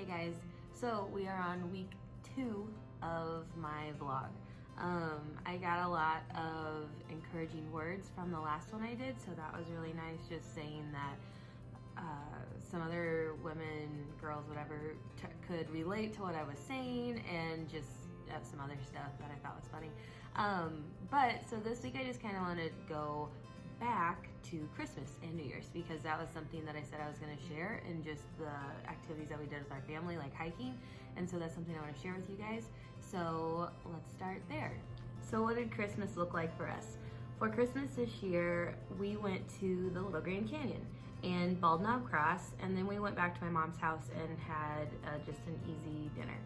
Hey guys, so we are on week 2 of my vlog. I got a lot of encouraging words from the last one I did, so that was really nice, just saying that some other women, girls, whatever, could relate to what I was saying, and just some other stuff that I thought was funny. But so this week I just kind of wanted to go back to Christmas and New Year's, because that was something that I said I was going to share, and just the activities that we did with our family, like hiking, and so that's something I want to share with you guys. So let's start there. So what did Christmas look like for us? For Christmas this year, we went to the Little Grand Canyon and Bald Knob Cross, and then we went back to my mom's house and had just an easy dinner.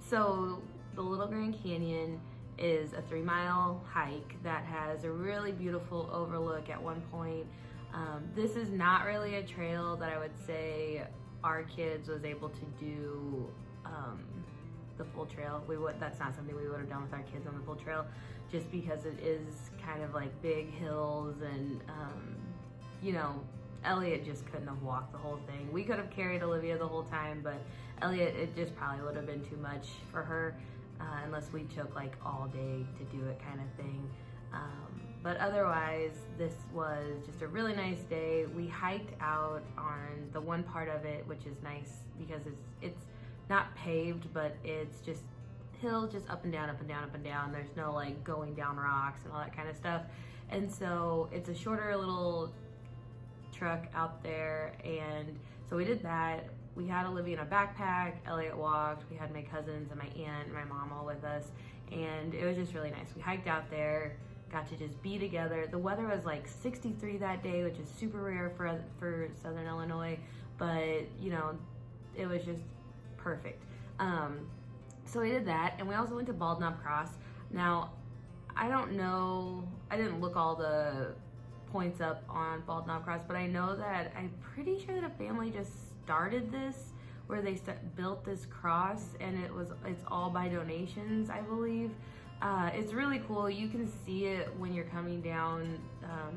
So the Little Grand Canyon is a 3-mile hike that has a really beautiful overlook at one point. This is not really a trail that I would say our kids was able to do the full trail. That's not something we would have done with our kids on the full trail, just because it is kind of like big hills, and you know, Elliot just couldn't have walked the whole thing. We could have carried Olivia the whole time, but Elliot, it just probably would have been too much for her. Unless we took like all day to do it, kind of thing. But otherwise, this was just a really nice day. We hiked out on the one part of it, which is nice because it's not paved, but it's just hills, just up and down, up and down, up and down. There's no like going down rocks and all that kind of stuff. And so it's a shorter little truck out there, and so we did that. We had Olivia in a backpack, Elliot walked, we had my cousins and my aunt and my mom all with us, and it was just really nice. We hiked out there, got to just be together. The weather was like 63 that day, which is super rare for Southern Illinois, but you know, it was just perfect. So we did that, and we also went to Bald Knob Cross. Now, I don't know, I didn't look all the points up on Bald Knob Cross, but I know that I'm pretty sure that a family just started this, where they built this cross, and it's all by donations, I believe. It's really cool. You can see it when you're coming down,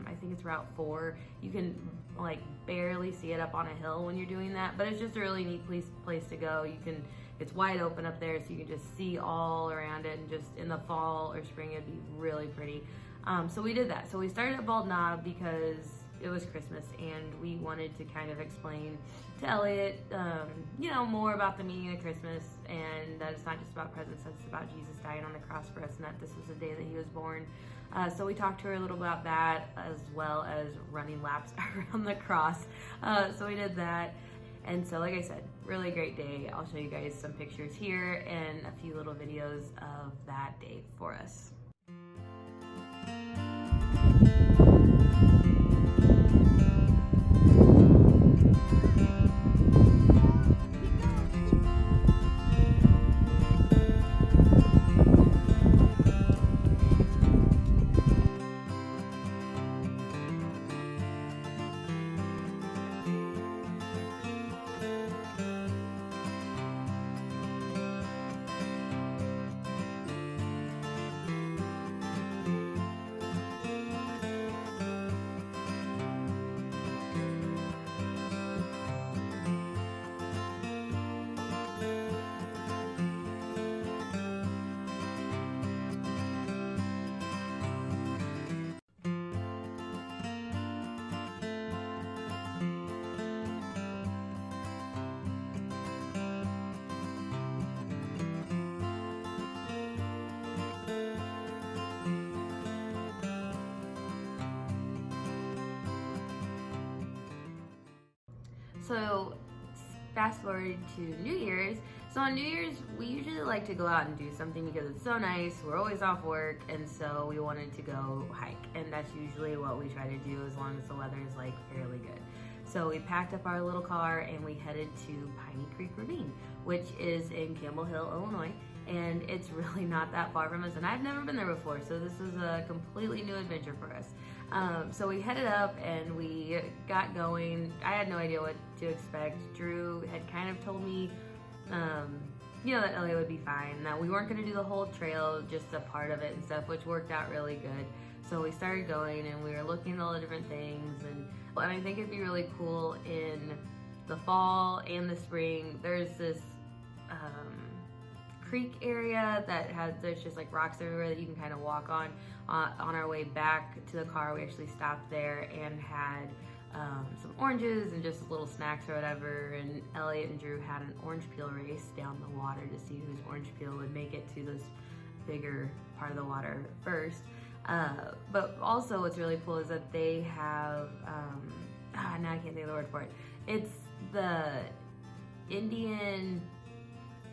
I think it's Route 4. You can like barely see it up on a hill when you're doing that, but it's just a really neat place to go. It's wide open up there, so you can just see all around it, and just in the fall or spring it'd be really pretty. So we did that. So we started at Bald Knob because it was Christmas, and we wanted to kind of explain to Elliot, you know, more about the meaning of Christmas, and that it's not just about presents, it's about Jesus dying on the cross for us, and that this was the day that he was born. So we talked to her a little about that, as well as running laps around the cross. So we did that. And so, like I said, really great day. I'll show you guys some pictures here and a few little videos of that day for us. So fast forward to New Year's. So on New Year's, we usually like to go out and do something because it's so nice. We're always off work, and so we wanted to go hike, and that's usually what we try to do as long as the weather is like fairly good. So we packed up our little car and we headed to Piney Creek ravine, which is in Campbell Hill, Illinois, and it's really not that far from us, and I've never been there before, so this is a completely new adventure for us. So we headed up and we got going. I had no idea what to expect. Drew had kind of told me, you know, that Elliot would be fine, that we weren't going to do the whole trail, just a part of it and stuff, which worked out really good. So we started going and we were looking at all the different things, and I think it'd be really cool in the fall and the spring, there's this creek area that there's just like rocks everywhere that you can kind of walk on. On our way back to the car, we actually stopped there and had some oranges and just little snacks or whatever, and Elliot and Drew had an orange peel race down the water to see whose orange peel would make it to this bigger part of the water first. But also what's really cool is that they have, now I can't think of the word for it. It's the Indian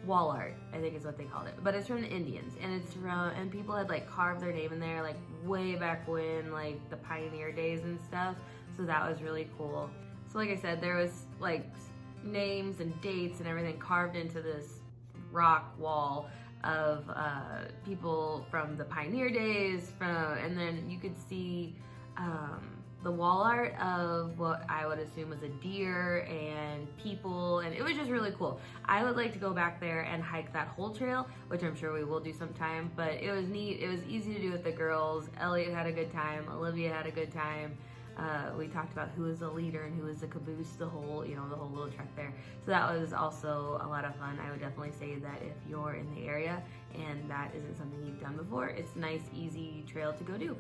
wall art, I think is what they called it. But it's from the Indians, and it's from, and people had like carved their name in there like way back when, like the pioneer days and stuff. So that was really cool. So like I said, there was like names and dates and everything carved into this rock wall of people from the pioneer days, and then you could see the wall art of what I would assume was a deer and people, and it was just really cool. I would like to go back there and hike that whole trail, which I'm sure we will do sometime, but it was neat. It was easy to do with the girls. Elliot had a good time. Olivia had a good time. We talked about who was the leader and who was the caboose, the whole little trek there. So that was also a lot of fun. I would definitely say that if you're in the area and that isn't something you've done before, it's a nice, easy trail to go do.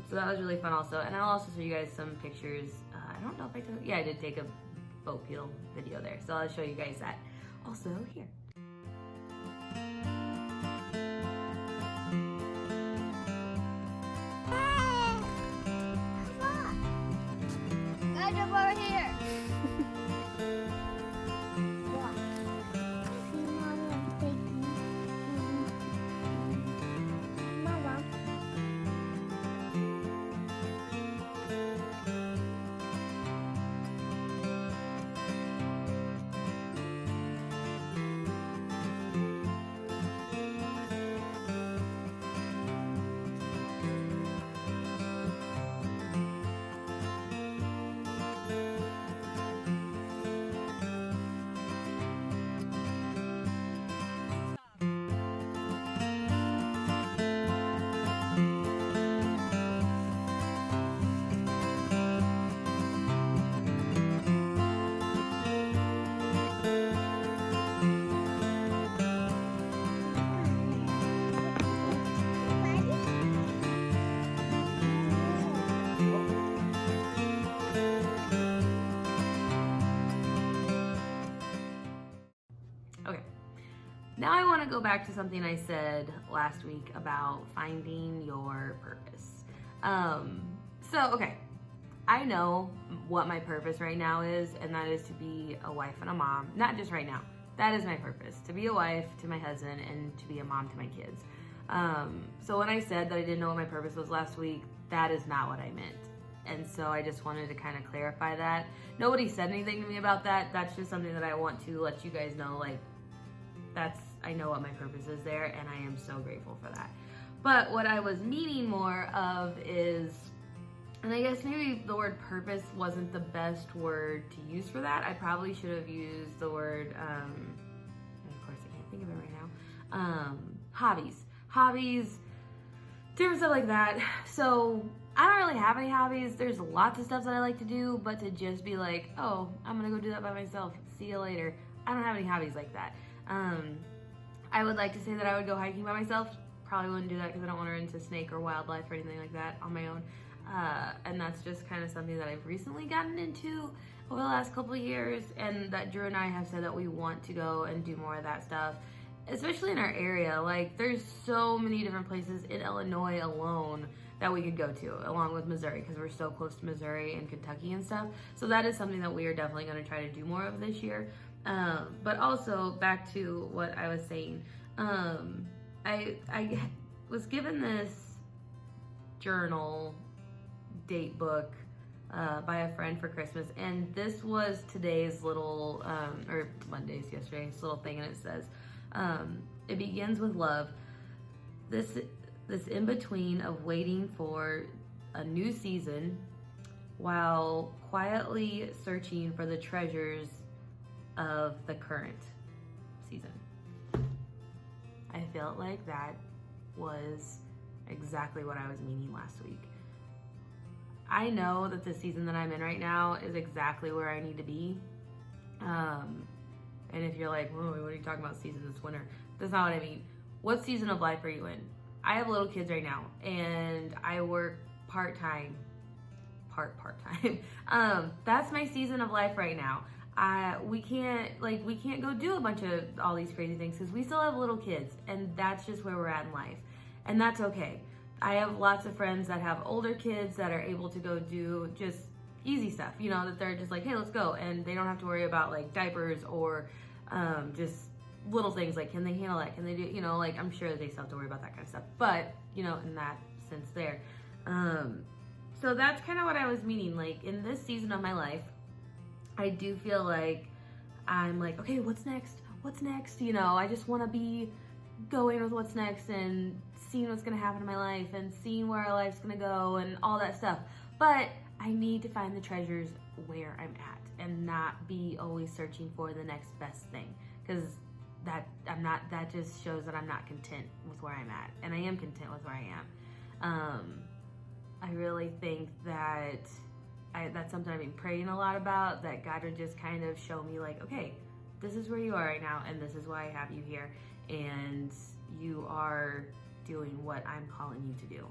So that was really fun also. And I'll also show you guys some pictures. I don't know if I took, yeah, I did take a boat peel video there. So I'll show you guys that also here. Over here. Okay, now I want to go back to something I said last week about finding your purpose. Okay, I know what my purpose right now is, and that is to be a wife and a mom. Not just right now. That is my purpose, to be a wife to my husband and to be a mom to my kids. So when I said that I didn't know what my purpose was last week, that is not what I meant. And so I just wanted to kind of clarify that. Nobody said anything to me about that. That's just something that I want to let you guys know, like, I know what my purpose is there, and I am so grateful for that. But what I was meaning more of is, and I guess maybe the word purpose wasn't the best word to use for that. I probably should have used the word, and of course I can't think of it right now, hobbies, different stuff like that. So I don't really have any hobbies. There's lots of stuff that I like to do, but to just be like, oh, I'm gonna go do that by myself, see you later. I don't have any hobbies like that. I would like to say that I would go hiking by myself. Probably wouldn't do that because I don't want to run into snake or wildlife or anything like that on my own. And that's just kind of something that I've recently gotten into over the last couple of years, and that Drew and I have said that we want to go and do more of that stuff, especially in our area. Like, there's so many different places in Illinois alone that we could go to, along with Missouri, because we're so close to Missouri and Kentucky and stuff. So that is something that we are definitely going to try to do more of this year. But also, back to what I was saying, I was given this journal date book by a friend for Christmas, and this was today's little, or Monday's, yesterday's little thing, and it says, it begins with love. This in-between of waiting for a new season while quietly searching for the treasures of the current season. I felt like that was exactly what I was meaning last week. I know that the season that I'm in right now is exactly where I need to be, And if you're like, whoa, what are you talking about, season this winter? That's not what I mean. What season of life are you in? I have little kids right now, and I work part-time. That's my season of life right now. We can't go do a bunch of all these crazy things because we still have little kids, and that's just where we're at in life, and that's okay. I have lots of friends that have older kids that are able to go do just easy stuff, you know, that they're just like, hey, let's go, and they don't have to worry about like diapers or just little things like, can they handle that? Can they do, you know, like I'm sure they still have to worry about that kind of stuff, but you know, in that sense there. So that's kind of what I was meaning. Like in this season of my life, I do feel like I'm like, okay, what's next? What's next? You know, I just want to be going with what's next and seeing what's going to happen in my life and seeing where our life's going to go and all that stuff. But I need to find the treasures where I'm at and not be always searching for the next best thing, because that just shows that I'm not content with where I'm at, and I am content with where I am. I really think that that's something I've been praying a lot about, that God would just kind of show me like, okay, this is where you are right now, and this is why I have you here, and you are doing what I'm calling you to do.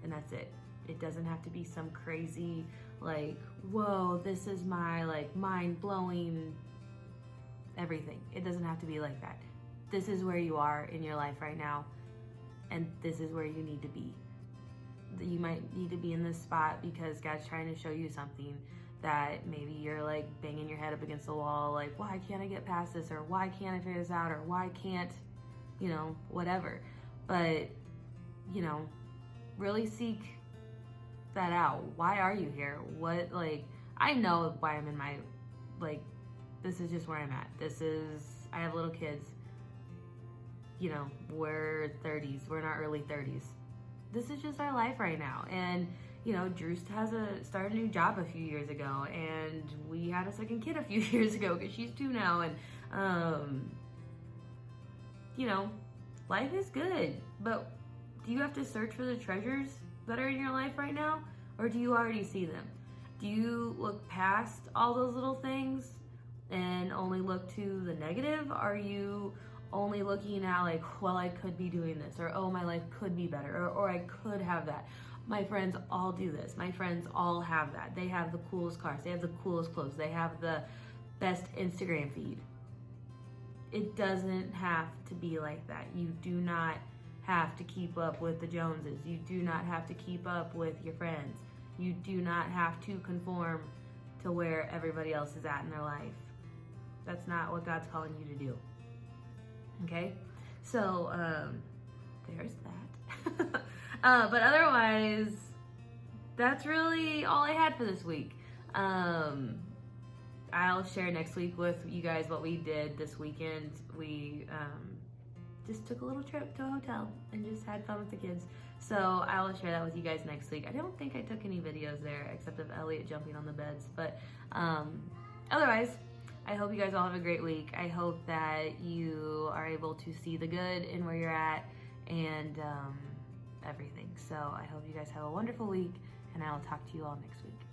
And that's it. It doesn't have to be some crazy, like, whoa, this is my, like, mind-blowing everything. It doesn't have to be like that. This is where you are in your life right now, and this is where you need to be. You might need to be in this spot because God's trying to show you something that maybe you're like banging your head up against the wall, like, why can't I get past this, or why can't I figure this out, or why can't, you know, whatever. But, you know, really seek that out. Why are you here? What, like, I know why I'm in my, like, this is just where I'm at. I have little kids, you know, we're 30s, we're in our early 30s. This is just our life right now. And, you know, Drew started a new job a few years ago, and we had a second kid a few years ago because she's 2 now. And, you know, life is good, but do you have to search for the treasures that are in your life right now, or do you already see them? Do you look past all those little things and only look to the negative? Are you only looking at like, well, I could be doing this, or oh, my life could be better, or I could have that? My friends all do this. My friends all have that. They have the coolest cars, they have the coolest clothes, they have the best Instagram feed. It doesn't have to be like that. You do not have to keep up with the Joneses. You do not have to keep up with your friends. You do not have to conform to where everybody else is at in their life. That's not what God's calling you to do. Okay? So, there's that. But otherwise, that's really all I had for this week. I'll share next week with you guys what we did this weekend. We just took a little trip to a hotel and just had fun with the kids. So I will share that with you guys next week. I don't think I took any videos there except of Elliot jumping on the beds. But otherwise, I hope you guys all have a great week. I hope that you are able to see the good in where you're at and everything. So I hope you guys have a wonderful week, and I will talk to you all next week.